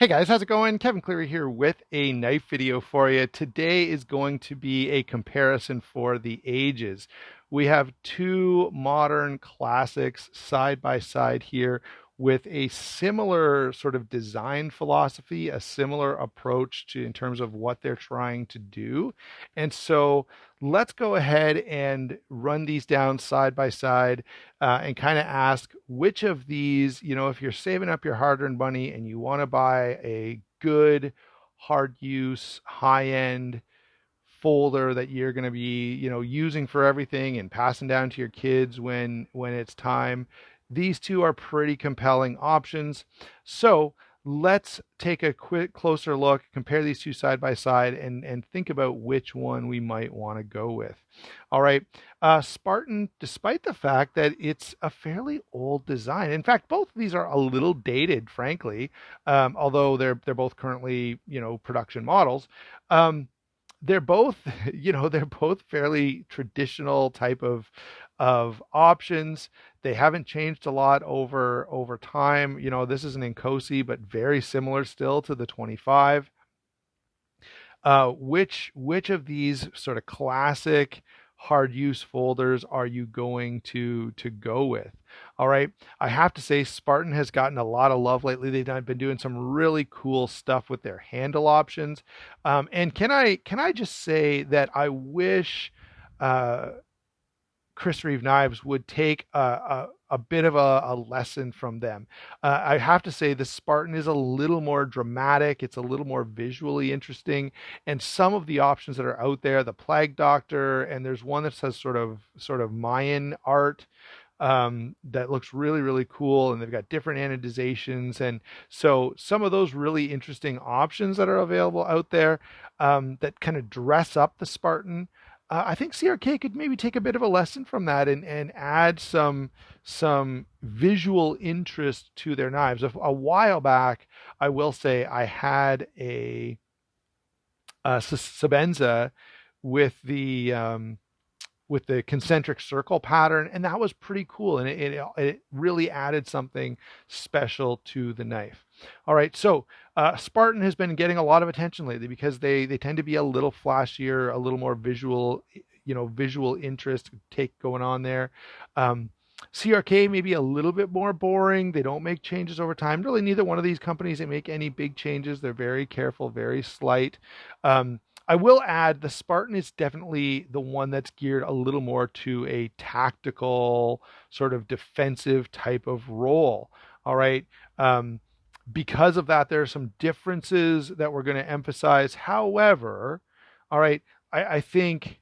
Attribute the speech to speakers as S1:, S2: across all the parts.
S1: Hey guys, how's it going? Kevin Cleary here with a knife video for you. Today is going to be a comparison for the ages. We have two modern classics side by side here with a similar sort of design philosophy, a similar approach to in terms of what they're trying to do. And so let's go ahead and run these down side by side and kind of ask which of these, if you're saving up your hard earned money and you want to buy a good, hard use, high end folder that you're going to be, using for everything and passing down to your kids when it's time. These two are pretty compelling options. So let's take a quick closer look, compare these two side by side, and think about which one we might want to go with. All right. Spartan, despite the fact that it's a fairly old design, in fact, both of these are a little dated, frankly, although they're both currently, production models. They're both, they're both fairly traditional type of options. They haven't changed a lot over time. This is an Inkosi, but very similar still to the 25. Which of these sort of classic hard use folders are you going to go with? All right. I have to say Spartan has gotten a lot of love lately. They've been doing some really cool stuff with their handle options. And can I just say that I wish uh, Chris Reeve Knives would take a bit of a lesson from them. I have to say the Spartan is a little more dramatic. It's a little more visually interesting. And some of the options that are out there, the Plague Doctor, and there's one that says sort of Mayan art that looks really, really cool. And they've got different anodizations. And so some of those really interesting options that are available out there that kind of dress up the Spartan. I think CRK could maybe take a bit of a lesson from that and add some visual interest to their knives. A while back, I will say I had a Sabenza with the concentric circle pattern, and that was pretty cool, and it really added something special to the knife. All right, so Spartan has been getting a lot of attention lately because they tend to be a little flashier, a little more visual, visual interest take going on there. CRK may be a little bit more boring. They don't make changes over time. Really, neither one of these companies they make any big changes. They're very careful, very slight. I will add the Spartan is definitely the one that's geared a little more to a tactical, sort of defensive type of role. All right. Because of that, there are some differences that we're going to emphasize. However, all right, I think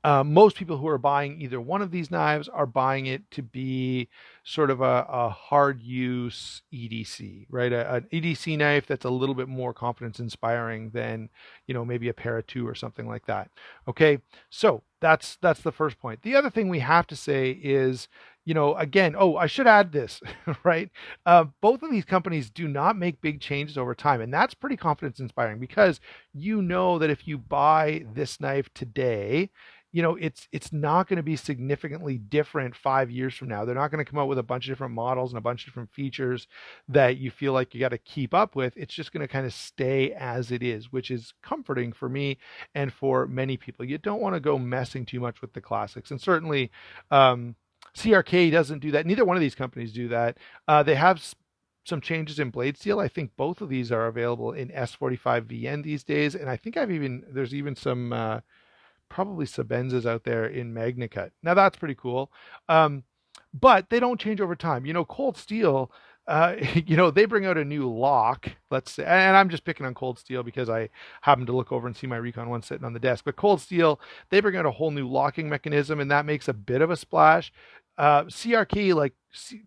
S1: most people who are buying either one of these knives are buying it to be sort of a hard use EDC, right? An EDC knife that's a little bit more confidence inspiring than, maybe a para two or something like that. Okay, so that's the first point. The other thing we have to say is, again, oh, I should add this, right? Both of these companies do not make big changes over time, and that's pretty confidence inspiring because that if you buy this knife today, it's not going to be significantly different 5 years from now. They're not going to come out with a bunch of different models and a bunch of different features that you feel like you got to keep up with. It's just going to kind of stay as it is, which is comforting for me and for many people. You don't want to go messing too much with the classics, and certainly CRK doesn't do that. Neither one of these companies do that. They have some changes in blade steel. I think both of these are available in S45 VN these days, and I think there's even some probably Sabenzas out there in MagnaCut. Now that's pretty cool. But they don't change over time. Cold steel, they bring out a new lock, let's say, and I'm just picking on Cold Steel because I happen to look over and see my Recon 1 sitting on the desk. But Cold Steel, they bring out a whole new locking mechanism, and that makes a bit of a splash. CRK, like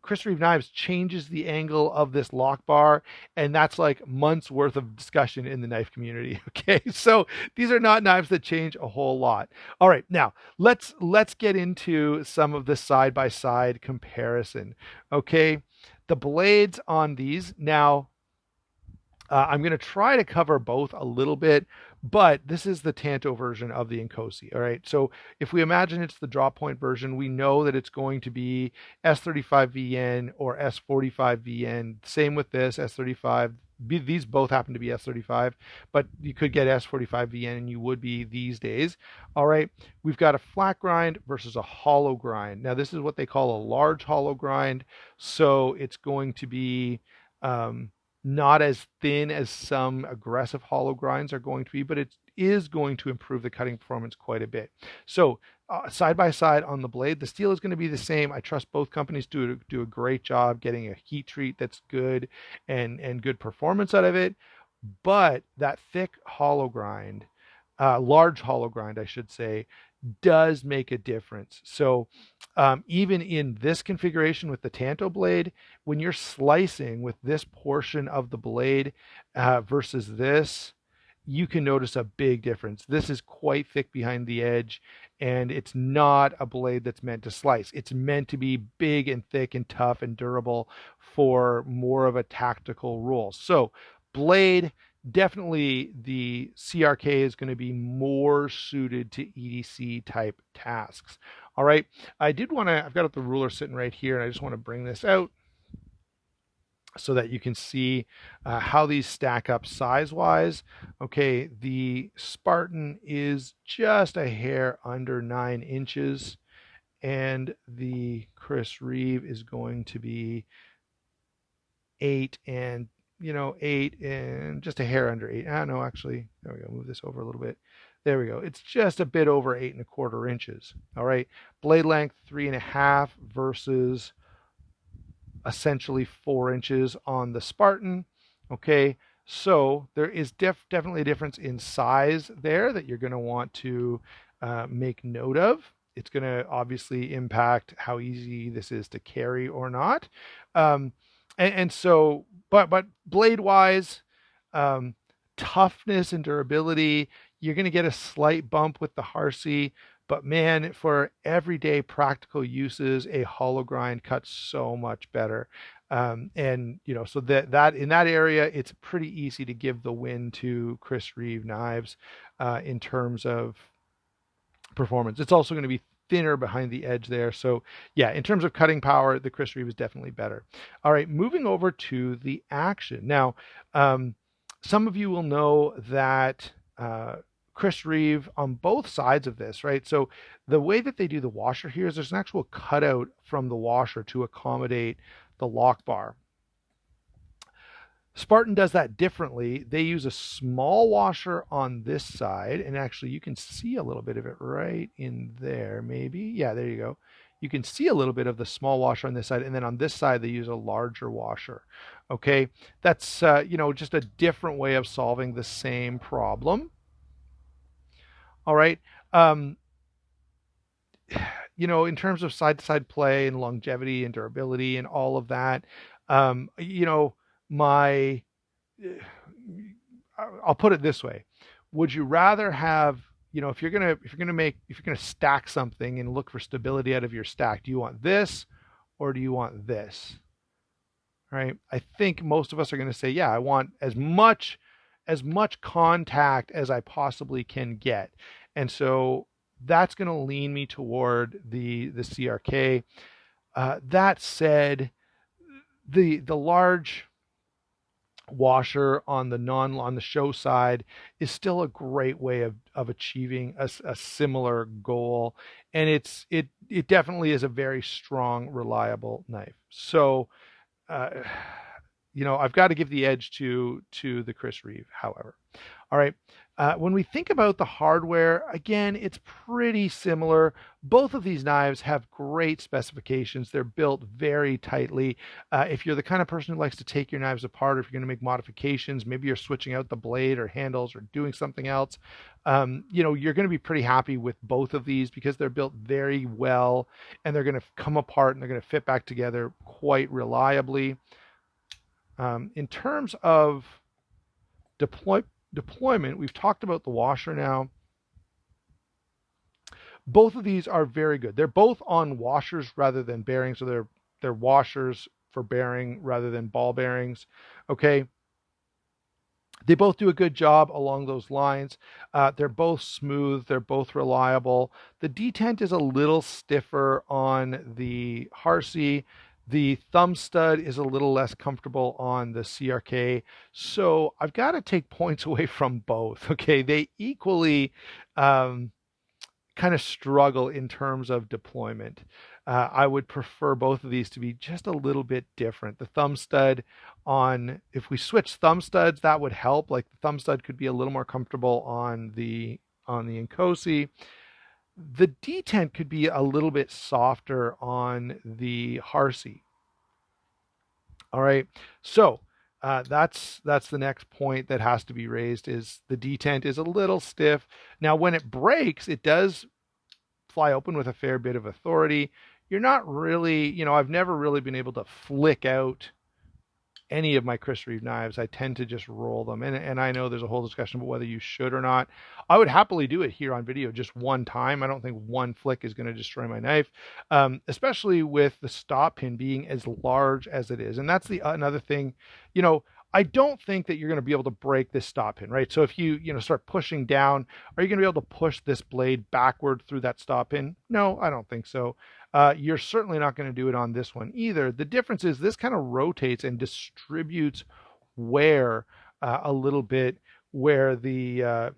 S1: Chris Reeve Knives, changes the angle of this lock bar, and that's like months worth of discussion in the knife community. Okay, so these are not knives that change a whole lot. All right, now let's get into some of the side by side comparison. Okay, the blades on these now. I'm going to try to cover both a little bit, but this is the Tanto version of the Inkosi. All right. So if we imagine it's the drop point version, we know that it's going to be S35VN or S45VN. Same with this S35 these both happen to be S35, but you could get S45VN and you would be these days. All right, we've got a flat grind versus a hollow grind. Now this is what they call a large hollow grind, so it's going to be not as thin as some aggressive hollow grinds are going to be, but it is going to improve the cutting performance quite a bit. So side by side on the blade, the steel is going to be the same. I trust both companies do a great job getting a heat treat that's good and good performance out of it. But that thick hollow grind, large hollow grind, I should say, does make a difference. So even in this configuration with the Tanto blade, when you're slicing with this portion of the blade versus this, you can notice a big difference. This is quite thick behind the edge, and it's not a blade that's meant to slice. It's meant to be big and thick and tough and durable for more of a tactical role. So blade, definitely the CRK is going to be more suited to EDC type tasks. All right, I've got the ruler sitting right here, and I just want to bring this out so that you can see how these stack up size-wise. Okay, the Spartan is just a hair under 9 inches, and the Chris Reeve is going to be 8 and 8 and just a hair under 8. No, actually, there we go. Move this over a little bit. There we go. It's just a bit over 8¼ inches. All right, blade length 3.5 versus essentially 4 inches on the Spartan. Okay, so there is definitely a difference in size there that you're going to want to make note of. It's going to obviously impact how easy this is to carry or not. And so, but blade wise, toughness and durability, you're going to get a slight bump with the Harsey. But man, for everyday practical uses, a hollow grind cuts so much better. And so that in that area, it's pretty easy to give the win to Chris Reeve knives in terms of performance. It's also going to be thinner behind the edge there. So yeah, in terms of cutting power, the Chris Reeve is definitely better. All right, moving over to the action. Now, some of you will know that Chris Reeve on both sides of this, right? So the way that they do the washer here is there's an actual cutout from the washer to accommodate the Lockbar. Spartan does that differently. They use a small washer on this side, and actually you can see a little bit of it right in there, maybe. Yeah, there you go. You can see a little bit of the small washer on this side, and then on this side they use a larger washer. Okay, that's just a different way of solving the same problem. All right. In terms of side-to-side play and longevity and durability and all of that, I'll put it this way. Would you rather have, if you're gonna stack something and look for stability out of your stack, do you want this or do you want this? Right? I think most of us are going to say, yeah, I want as much contact as I possibly can get. And so that's going to lean me toward the CRK. That said, the large washer on the show side is still a great way of achieving a similar goal, and it definitely is a very strong, reliable knife. So I've got to give the edge to the Chris Reeve, however. All right. When we think about the hardware, again, it's pretty similar. Both of these knives have great specifications. They're built very tightly. If you're the kind of person who likes to take your knives apart, or if you're going to make modifications, maybe you're switching out the blade or handles or doing something else, you're going to be pretty happy with both of these because they're built very well and they're going to come apart and they're going to fit back together quite reliably. In terms of deployment, we've talked about the washer now. Both of these are very good. They're both on washers rather than bearings, so they're washers for bearing rather than ball bearings. Okay. They both do a good job along those lines. They're both smooth. They're both reliable. The detent is a little stiffer on the Harsey. The thumb stud is a little less comfortable on the CRK. So I've got to take points away from both. Okay. They equally um, kind of struggle in terms of deployment. I would prefer both of these to be just a little bit different. The thumb stud if we switch thumb studs, that would help. Like the thumb stud could be a little more comfortable on the Inkosi. The detent could be a little bit softer on the Harsey. All right, so that's the next point that has to be raised is the detent is a little stiff. Now, when it breaks, it does fly open with a fair bit of authority. You're not really, I've never really been able to flick out any of my Chris Reeve knives. I tend to just roll them. And I know there's a whole discussion about whether you should or not. I would happily do it here on video just one time. I don't think one flick is going to destroy my knife, especially with the stop pin being as large as it is. And that's another thing, I don't think that you're going to be able to break this stop pin, right? So if you start pushing down, are you going to be able to push this blade backward through that stop pin? No, I don't think so. You're certainly not going to do it on this one either. The difference is this kind of rotates and distributes wear a little bit, where this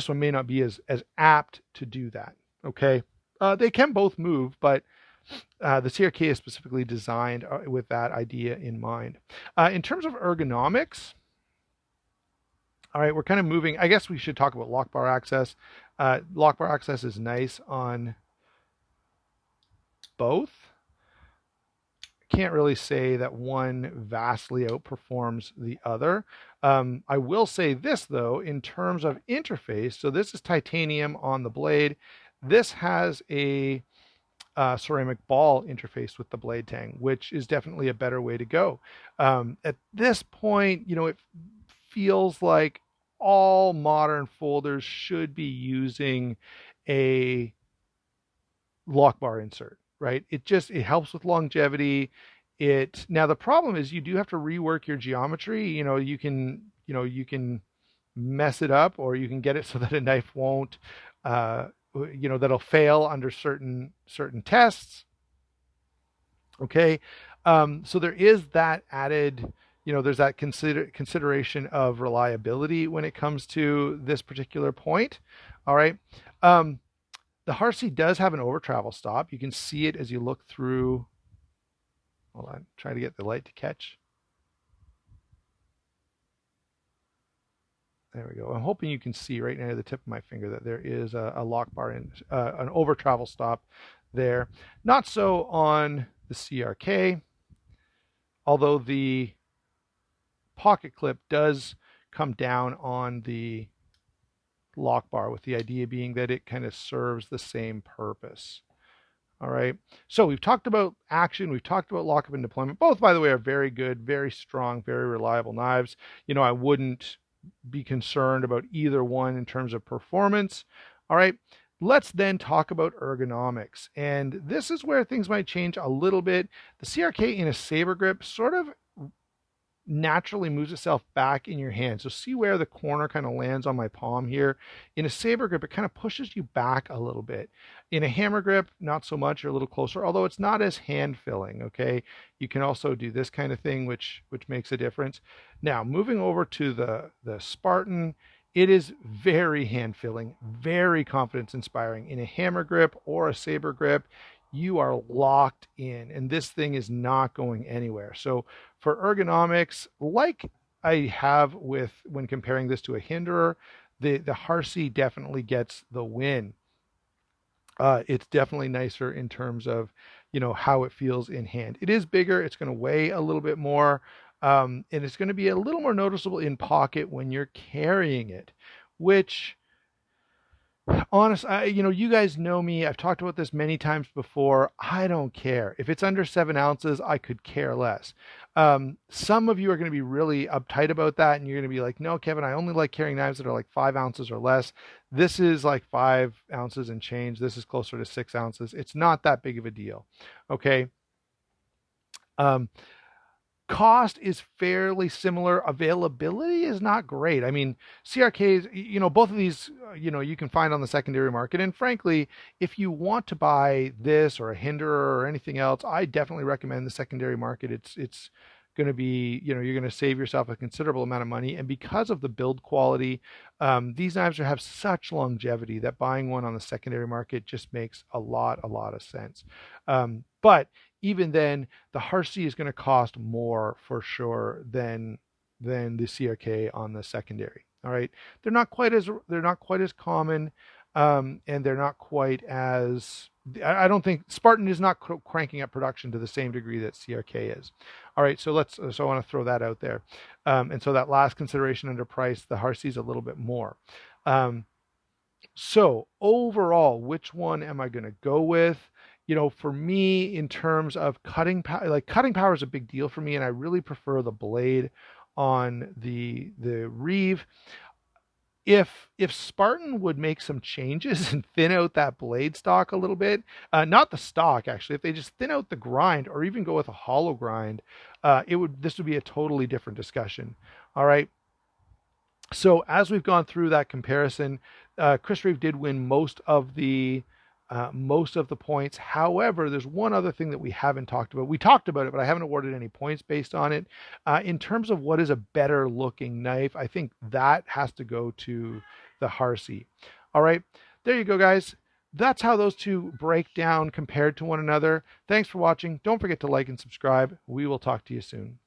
S1: one may not be as apt to do that. Okay, they can both move, but the CRK is specifically designed with that idea in mind. In terms of ergonomics, all right, we're kind of moving. I guess we should talk about lockbar access. Lockbar access is nice on both. Can't really say that one vastly outperforms the other. I will say this though, in terms of interface, so this is titanium on the blade. This has a ceramic ball interface with the blade tang, which is definitely a better way to go. At this point, it feels like all modern folders should be using a lockbar insert, right? It helps with longevity. Now the problem is you do have to rework your geometry. You can mess it up, or you can get it so that a knife won't that'll fail under certain tests. Okay, so there is that added, there's that consideration of reliability when it comes to this particular point. All right, the Harsey does have an over travel stop. You can see it as you look through. Hold on, try to get the light to catch. There we go. I'm hoping you can see right near the tip of my finger that there is a lock bar in an over travel stop there. Not so on the CRK, although the pocket clip does come down on the lock bar, with the idea being that it kind of serves the same purpose. All right, so we've talked about action, we've talked about lockup and deployment. Both, by the way, are very good, very strong, very reliable knives. I wouldn't be concerned about either one in terms of performance. All right, let's then talk about ergonomics. And this is where things might change a little bit. The CRK in a saber grip sort of naturally moves itself back in your hand. So see where the corner kind of lands on my palm here. In a saber grip, it kind of pushes you back a little bit. In a hammer grip, not so much, you're a little closer, although it's not as hand filling. Okay, you can also do this kind of thing, which makes a difference. Now moving over to the Spartan, it is very hand filling, very confidence inspiring. In a hammer grip or a saber grip, you are locked in, and this thing is not going anywhere. So for ergonomics, like I have when comparing this to a Hinderer, the Harsey definitely gets the win. It's definitely nicer in terms of how it feels in hand. It is bigger. It's going to weigh a little bit more, and it's going to be a little more noticeable in pocket when you're carrying it, which, honest, you guys know me. I've talked about this many times before. I don't care. If it's under 7 ounces, I could care less. Some of you are going to be really uptight about that, and you're going to be like, no, Kevin, I only like carrying knives that are like 5 ounces or less. This is like 5 ounces and change. This is closer to 6 ounces. It's not that big of a deal. Okay. Cost is fairly similar. Availability is not great. I mean, CRKs, both of these, you can find on the secondary market. And frankly, if you want to buy this or a Hinderer or anything else, I definitely recommend the secondary market. It's going to be, you're going to save yourself a considerable amount of money. And because of the build quality, these knives have such longevity that buying one on the secondary market just makes a lot of sense. But even then, the Harsey is going to cost more for sure than the CRK on the secondary. All right, they're not quite as common, and they're not quite as. I don't think Spartan is not cranking up production to the same degree that CRK is. All right, so I want to throw that out there, and so that last consideration under price, the Harsey is a little bit more. So overall, which one am I going to go with? For me, in terms of cutting power, like cutting power is a big deal for me, and I really prefer the blade on the Reeve. If Spartan would make some changes and thin out that blade stock a little bit, not the stock actually, if they just thin out the grind or even go with a hollow grind, this would be a totally different discussion. All right. So as we've gone through that comparison, Chris Reeve did win most of the points. However, there's one other thing that we haven't talked about. We talked about it, but I haven't awarded any points based on it. In terms of what is a better looking knife, I think that has to go to the Harsey. All right, there you go, guys. That's how those two break down compared to one another. Thanks for watching. Don't forget to like and subscribe. We will talk to you soon.